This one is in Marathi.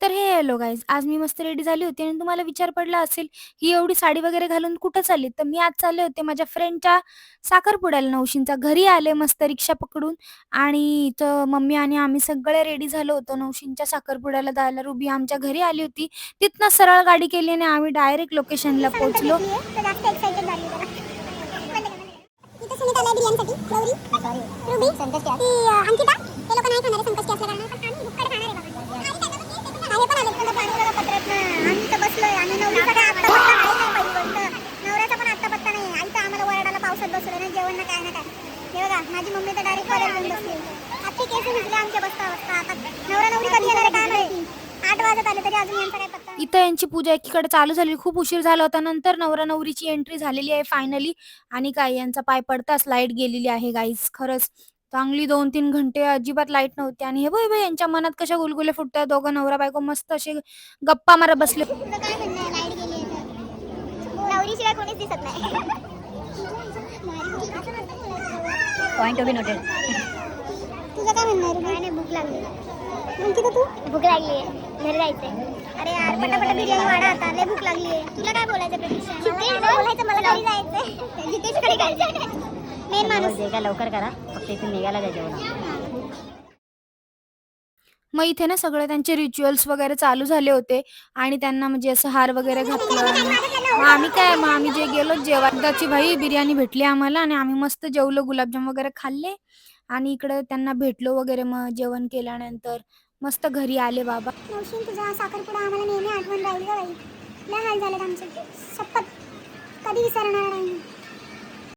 तर हे हॅलो गाईज, आज मी मस्त रेडी झाली होती आणि तुम्हाला विचार पडला असेल, ही एवढी साडी वगैरे घालून कुठं चालली? तर मी आज चालले होते माझ्या फ्रेंडच्या साखरपुड्याला नवशींचा. घरी आले मस्त रिक्षा पकडून आणि इथं मम्मी आणि आम्ही सगळे रेडी झालो होतो नवशींच्या साखरपुड्याला जायला. रुबी आमच्या घरी आली होती. तिथनं सरळ गाडी केली आणि आम्ही डायरेक्ट लोकेशनला पोहोचलो. इथं सुनीता आलाय बिर्याणीसाठी. गौरी रुबी अंकिता हे लोक नाही खाणार आहे संकष्टी असल्या कारणाने, पण आम्ही भुक्कड खाणार आहे बाबा. आणि पण आले पण पाणी पत्रत आम्ही तर बसलोय आणि नवरीचा काय आत्ता पत्ता नाही. पहिली गोष्ट नवऱ्याचा पण आत्ता पत्ता नाही. आई तर आम्हाला वरडाला पावसात बसवलं ना, जेवण ना काय ना काय. हे बघा माझी मम्मी तर डायरेक्ट पदार घेऊन बसली. आत्ती केस भिजले आमच्या बसता बसता. आता नवरा नवरी कधी येणार आहे काय माहिती. 8 वाजत आले तरी अजून यांचा काय पत्ता नाही. इथं यांची पूजा एकीकडे चालू झाली. खूप उशीर झाला होता. नंतर नवरा नवरीची एंट्री झालेली आहे फायनली. आणि काय यांचा पाय पडताच लाईट गेलेली आहे गाईज. खरंच चांगली 2-3 घंटे अजिबात लाईट नव्हती. आणि हे बघ यांच्या मनात कशा गुलगुले फुटतात. दोघं नवरा बायको मस्त असे गप्पा मारत बसले. तुझं काय म्हणणं आहे लाईट गेली आहे तर नवरीशिवाय कोणीच दिसत नाही. Point to be noted. तुझं काय म्हणणं आहे रुबी? नाही भूक लागली. अंकिता तू? भूक लागली आहे, घरी जायचंय. अरे यार पटापट बिर्याणी वाढा आता, लय भूक लागली आहे. तुला काय बोलायचं प्रतीक्षा? मला बोलायचं, मला घरी जायचंय. जितेशकडे जायचंय. मेन माणूस जे काय लवकर करा, फक्त इथून निघायला द्या जेवण. मग इथे ना सगळे त्यांचे रिच्युअल्स वगैरे चालू झाले होते आणि त्यांना म्हणजे असं हार वगैरे घातलं. आणि मग आम्ही जे गेलो जेवणाची भाई बिर्याणी भेटली आम्हाला आणि आम्ही मस्त जेवलो, गुलाबजाम वगैरे खाल्ले आणि इकडे त्यांना भेटलो वगैरे. मग जेवण केल्यानंतर मस्त घरी आले बाबा. नवशीन तुझा साखरपुडा आम्हाला नेहमी आठवण राहील ग बाई. लय हाल झालेत आमचे. शपथ कधी विसरणार नाही.